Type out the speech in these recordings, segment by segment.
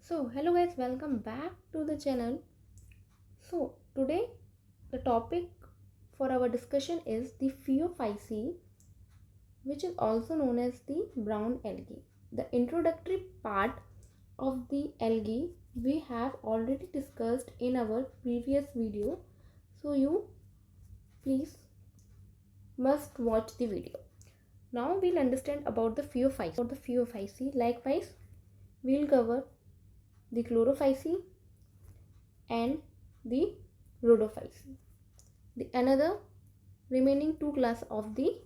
So hello guys, welcome back to the channel. So today the topic for our discussion is the Phaeophyceae, which is also known as the brown algae. The introductory part of the algae we have already discussed in our previous video, so you please must watch the video. Now we'll understand about the Phaeophyceae. Likewise, we'll cover the Chlorophyceae and the Rhodophyceae, the another remaining two class of the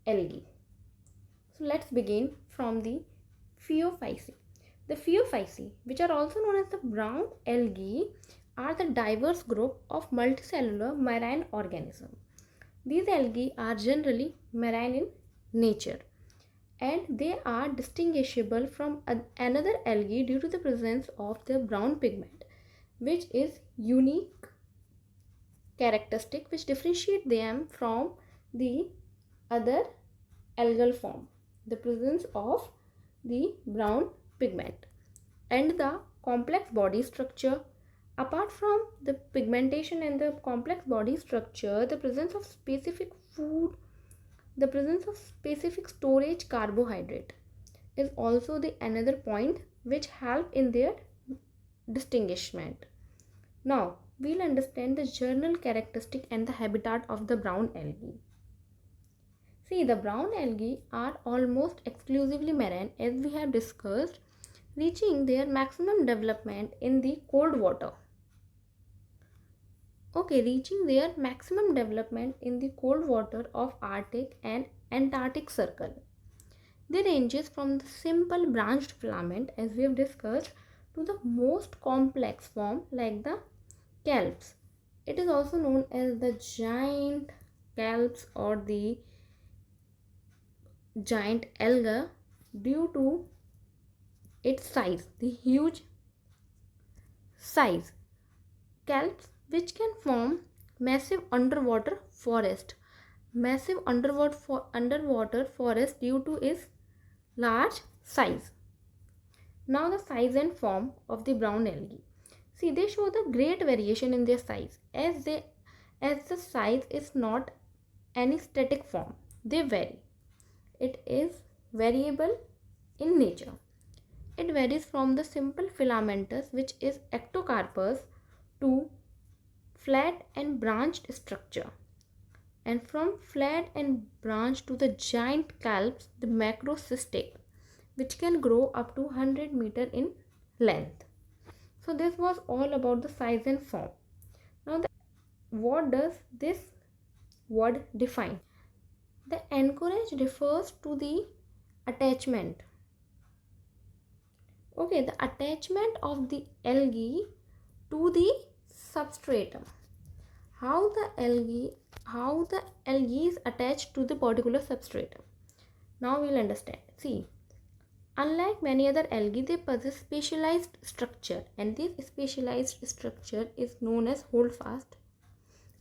algae. So let's begin from the Phaeophyceae. The Phaeophyceae, which are also known as the brown algae, are the diverse group of multicellular marine organisms. These algae are generally marine in nature and they are distinguishable from another algae due to the presence of the brown pigment, which is unique characteristic which differentiate them from the other algal form, the presence of the brown pigment and the complex body structure. Apart from the pigmentation and the complex body structure, the presence of specific food, the presence of specific storage carbohydrate is also the another point which help in their distinguishment. Now we'll understand the general characteristic and the habitat of the brown algae. See, the brown algae are almost exclusively marine, as we have discussed, reaching their maximum development in the cold water. Reaching their maximum development in the cold water of Arctic and Antarctic Circle. They ranges from the simple branched filament, as we have discussed, to the most complex form like the kelps. It is also known as the giant kelps or the giant alga due to its size, the huge size. Kelps which can form massive underwater forest due to its large size. Now the size and form of the brown algae. See, they show the great variation in their size as the size is not any static form. They vary. It is variable in nature. It varies from the simple filamentous, which is ectocarpus, to flat and branched structure, and from flat and branched to the giant kelps, the macrocystic, which can grow up to 100 meter in length. So this was all about the size and form. Now what does this word define? The anchorage refers to the attachment. The attachment of the algae to the substratum. How the algae is attached to the particular substratum. Now we will understand. See, unlike many other algae, they possess specialized structure, and this specialized structure is known as holdfast.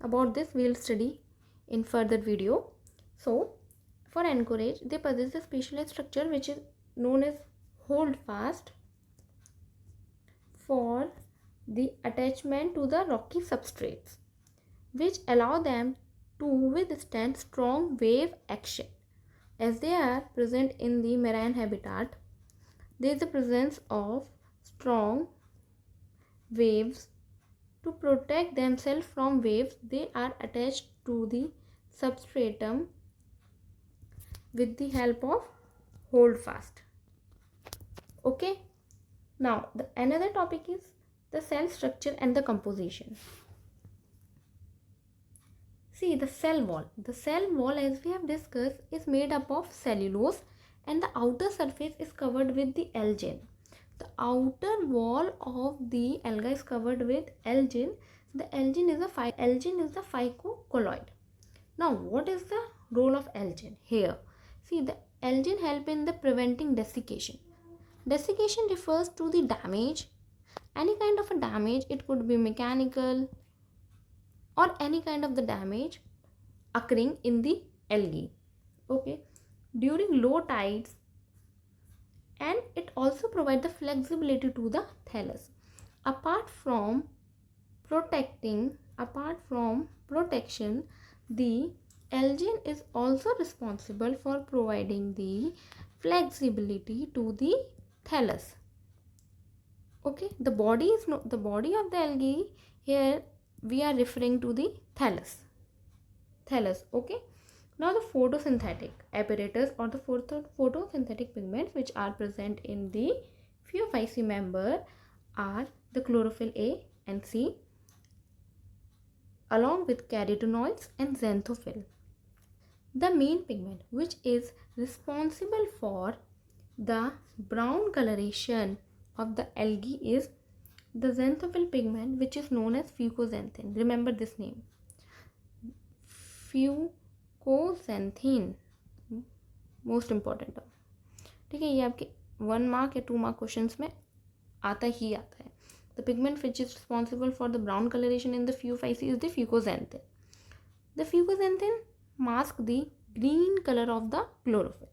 About this we will study in further video. So for anchorage, they possess a specialized structure which is known as holdfast for the attachment to the rocky substrates, which allow them to withstand strong wave action. As they are present in the marine habitat, there is the presence of strong waves. To protect themselves from waves, they are attached to the substratum with the help of holdfast. Now the another topic is the cell structure and the composition. See, the cell wall. The cell wall, as we have discussed, is made up of cellulose and the outer surface is covered with the algin. The outer wall of the alga is covered with algin. The algin is the phycocolloid. Now what is the role of algin here? See, the algin help in the preventing desiccation. Desiccation refers to the damage, any kind of a damage. It could be mechanical or any kind of the damage occurring in the algae. During low tides, and it also provides the flexibility to the thallus. Apart from protection, the algin is also responsible for providing the flexibility to the thallus. Okay, the body is the body of the algae. Here we are referring to the thallus. Okay. Now the photosynthetic apparatus or the photosynthetic pigments which are present in the Phaeophyceae member are the chlorophyll A and C, along with carotenoids and xanthophyll. The main pigment which is responsible for the brown coloration of the algae is the xanthophyll pigment, which is known as fucoxanthin. Remember this name, fucoxanthin, most important term. ठीक है, ये आपके 1 mark या 2 mark questions में आता ही आता है. The pigment which is responsible for the brown coloration in the Phaeophyceae is the fucoxanthin. The fucoxanthin masks the green color of the chlorophyll.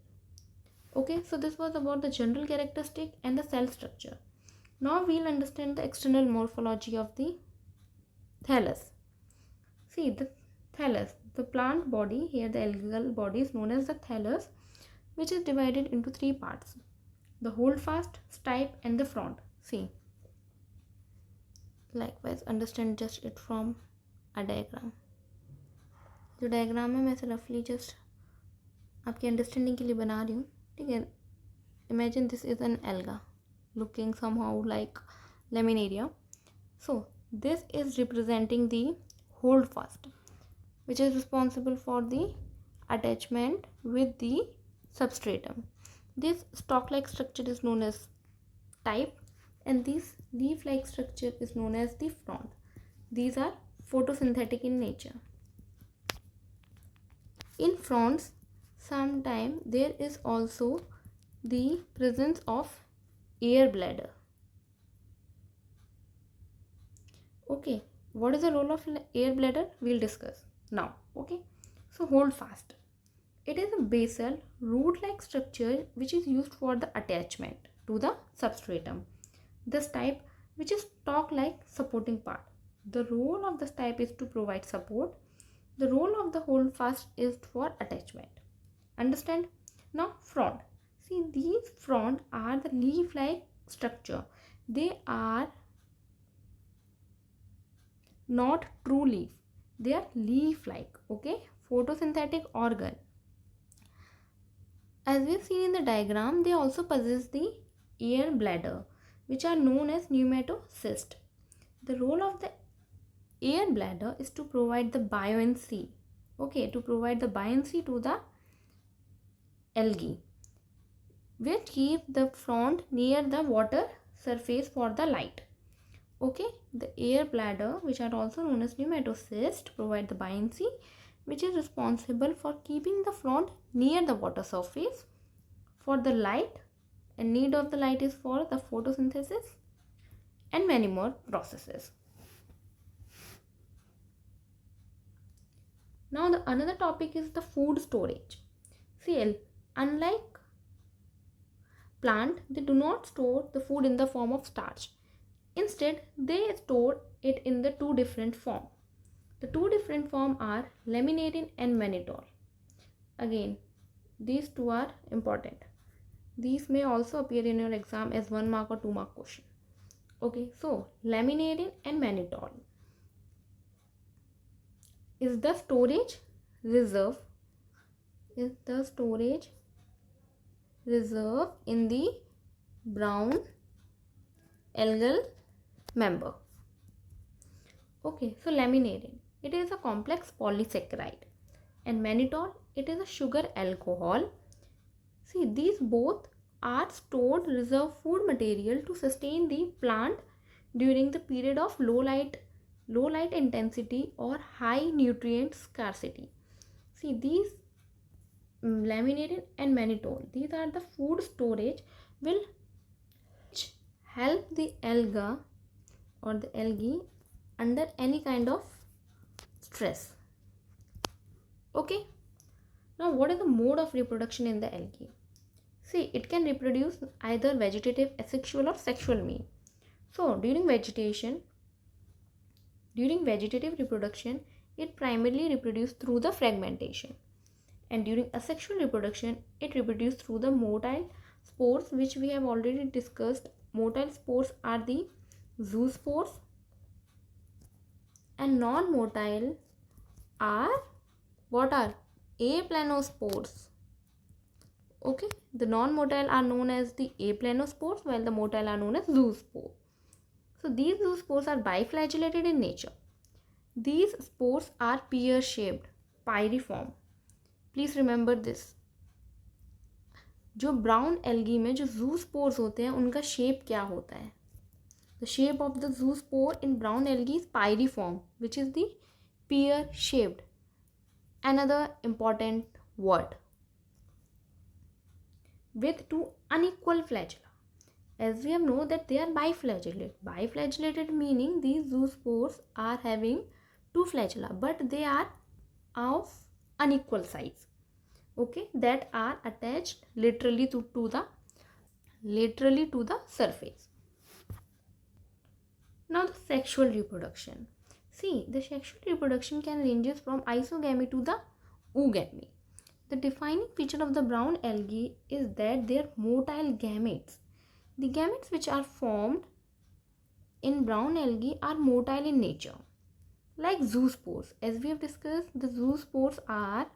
Okay, so this was about the general characteristic and the cell structure. Now we'll understand the external morphology of the thallus. See, the thallus, the plant body, here the algal body is known as the thallus, which is divided into 3 parts: the holdfast, stipe and the frond. See, likewise understand just it from a diagram. जो diagram है मैं इसे रफली just आपकी understanding के लिए बना रही हूँ. ठीक है, imagine this is an alga looking somehow like laminaria. So this is representing the holdfast, which is responsible for the attachment with the substratum. This stalk-like structure is known as type, and this leaf-like structure is known as the frond. These are photosynthetic in nature. In fronds, sometimes there is also the presence of air bladder. Okay, what is the role of air bladder? We'll discuss now. Okay, so hold fast. It is a basal root-like structure which is used for the attachment to the substratum. The stipe, which is stalk-like supporting part. The role of the stipe is to provide support. The role of the holdfast is for attachment. Understand? Now frond. See, these frond are the leaf-like structure. They are not true leaf. They are leaf-like. Okay, photosynthetic organ. As we have seen in the diagram, they also possess the air bladder, which are known as pneumatocyst. The role of the air bladder is to provide the buoyancy. Okay, to provide the buoyancy to the algae, which keep the frond near the water surface for the light. Okay, the air bladder, which are also known as pneumatocyst, provide the buoyancy, which is responsible for keeping the frond near the water surface for the light, and need of the light is for the photosynthesis and many more processes. Now the another topic is the food storage. See, unlike plant, they do not store the food in the form of starch. Instead, they store it in the 2 different forms. The 2 different forms are laminarin and mannitol. Again, these 2 are important. These may also appear in your exam as 1 mark or 2 mark question. Okay, so laminarin and mannitol is the storage reserve in the brown algal member. Okay, so laminarin, it is a complex polysaccharide, and mannitol, it is a sugar alcohol. See, these both are stored reserve food material to sustain the plant during the period of low light intensity or high nutrient scarcity. See, these laminarin and mannitol, these are the food storage which help the alga or the algae under any kind of stress. Okay, now what is the mode of reproduction in the algae? See, it can reproduce either vegetative, asexual or sexual mean. So during vegetative reproduction, it primarily reproduces through the fragmentation, and during asexual reproduction it reproduces through the motile spores, which we have already discussed. Motile spores are the zoospores, and non-motile are what are aplanospores. Okay, the non-motile are known as the aplanospores, while the motile are known as zoospore. So these zoospores are biflagellated in nature. These spores are pear-shaped, pyriform. Please remember this. जो brown algae में जो zoospores होते हैं उनका shape क्या होता है? The shape of the zoospore in brown algae is pyriform, which is the pear-shaped. Another important word. With two unequal flagella. As we have known that they are biflagellated. Biflagellated meaning these zoospores are having two flagella, but they are of unequal size. Okay, that are attached laterally to the surface. Now the sexual reproduction. See, the sexual reproduction can ranges from isogamy to the oogamy. The defining feature of the brown algae is that they are motile gametes. The gametes which are formed in brown algae are motile in nature, like zoospores. As we have discussed, the zoospores are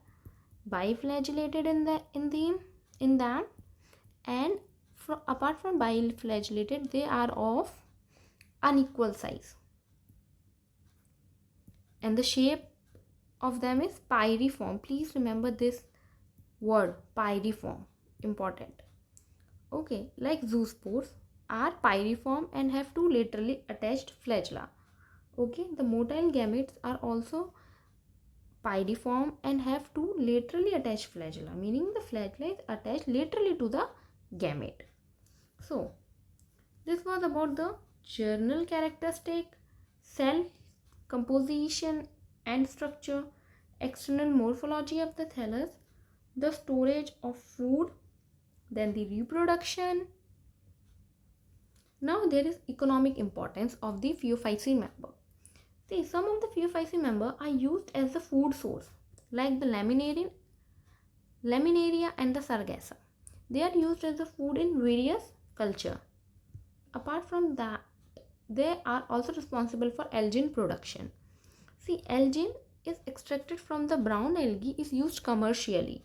biflagellated in them, and apart from biflagellated, they are of unequal size, and the shape of them is pyriform. Please remember this word, pyriform, important. Okay, like zoospores are pyriform and have two laterally attached flagella. Okay, the motile gametes are also pyriform and have two laterally attached flagella, meaning the flagella is attached laterally to the gamete. So this was about the general characteristic, cell composition and structure, external morphology of the thallus, the storage of food, then the reproduction. Now there is economic importance of the Phaeophyceae member. See, some of the Phaeophyceae member are used as the food source, like the Laminaria and the Sargassum. They are used as the food in various culture. Apart from that, they are also responsible for algin production. See, algin is extracted from the brown algae, is used commercially.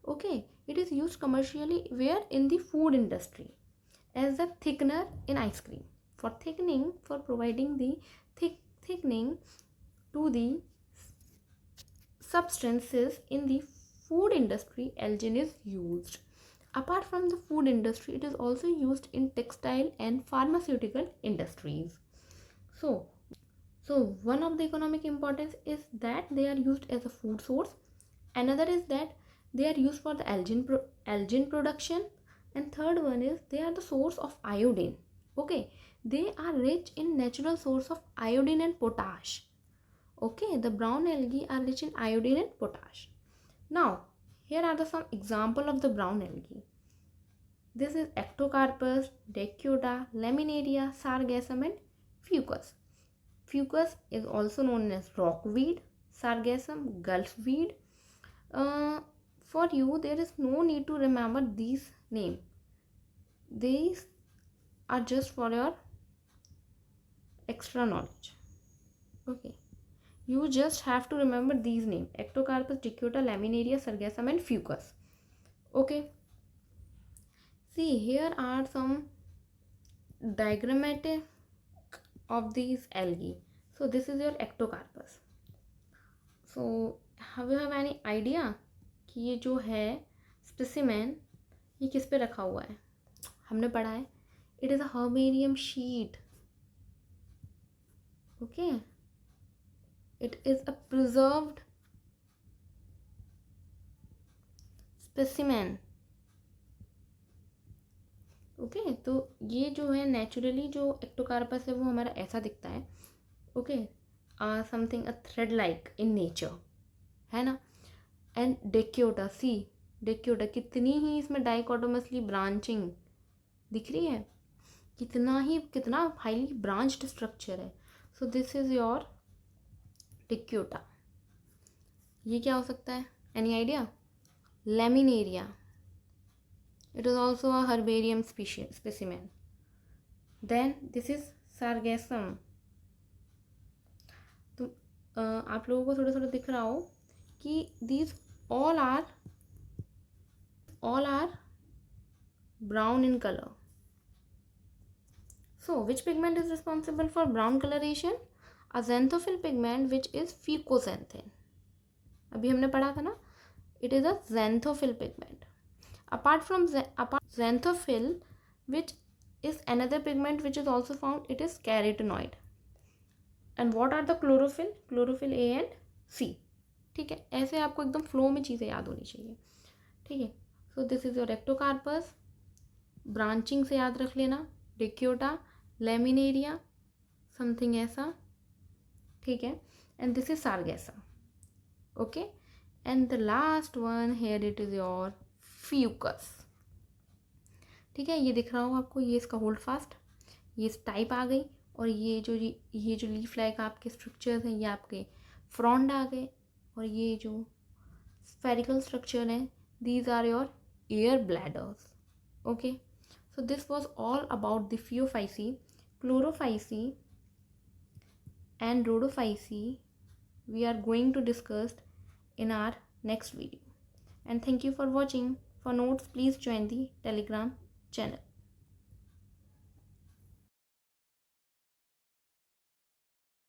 Okay, it is used commercially where? In the food industry, as a thickener in ice cream. For thickening, for providing the thickening to the substances in the food industry, algin is used. Apart from the food industry, it is also used in textile and pharmaceutical industries. So one of the economic importance is that they are used as a food source. Another is that they are used for the algin production, and third one is they are the source of iodine. Okay, they are rich in natural source of iodine and potash. Okay, the brown algae are rich in iodine and potash. Now here are some example of the brown algae. This is Ectocarpus, Dactyota, Laminaria, Sargassum and Fucus. Fucus is also known as rockweed, Sargassum, gulfweed. For you, there is no need to remember these names. These are just for your extra knowledge. Okay, you just have to remember these names: Ectocarpus, Dactyota, Laminaria, Sargassum and Fucus. Okay, see, here are some diagrammatic of these algae. So this is your Ectocarpus. So have you have any idea कि ये जो है specimen ये किस पे रखा हुआ है? हमने पढ़ा है, it is a herbarium sheet. Okay, it is a preserved specimen. Okay, तो ये जो है नेचुरली जो एक्टोकार्पस है वो हमारा ऐसा दिखता है. Okay, something a thread like in nature, है ना. एंड डेक्योटा, सी डिक्यूटा, कितनी ही इसमें डाइकोटोमसली ब्रांचिंग दिख रही है, कितना हाईली ब्रांच्ड स्ट्रक्चर है. So this is your Dictyota. ये क्या हो सकता है, any idea? Laminaria. It is also a herbarium specimen. Then this is Sargassum. तो आप लोगों को थोड़ा थोड़ा दिख रहा हो कि these all are brown in color. So which pigment is responsible for brown coloration? A xanthophyll pigment which is fucoxanthin. अभी हमने पढ़ा था ना, it is a xanthophyll pigment. Apart from xanthophyll, which is another pigment which is also found, it is carotenoid. And what are the chlorophyll? Chlorophyll A and C. ठीक है, ऐसे आपको एकदम फ्लो में चीज़ें याद होनी चाहिए. ठीक है. So this is your Ectocarpus. Branching से याद रख लेना, डिक्योटा, लेमिनेरिया, समथिंग ऐसा. ठीक है. And this is Sargassum. Okay. And the last one here it is your Fucus. ठीक है, ये दिख रहा हो आपको, ये इसका होल्ड फास्ट, ये टाइप आ गई. और ये जो लीफ लाइक आपके स्ट्रक्चर्स हैं, ये आपके फ्रॉन्ड आ गए. और ये जो स्फेरिकल स्ट्रक्चर हैं, these are your air bladders. Okay, so this was all about the Phaeophyceae, Chlorophyceae and Rhodophyceae. We are going to discuss in our next video. And thank you for watching. For notes, please join the Telegram channel.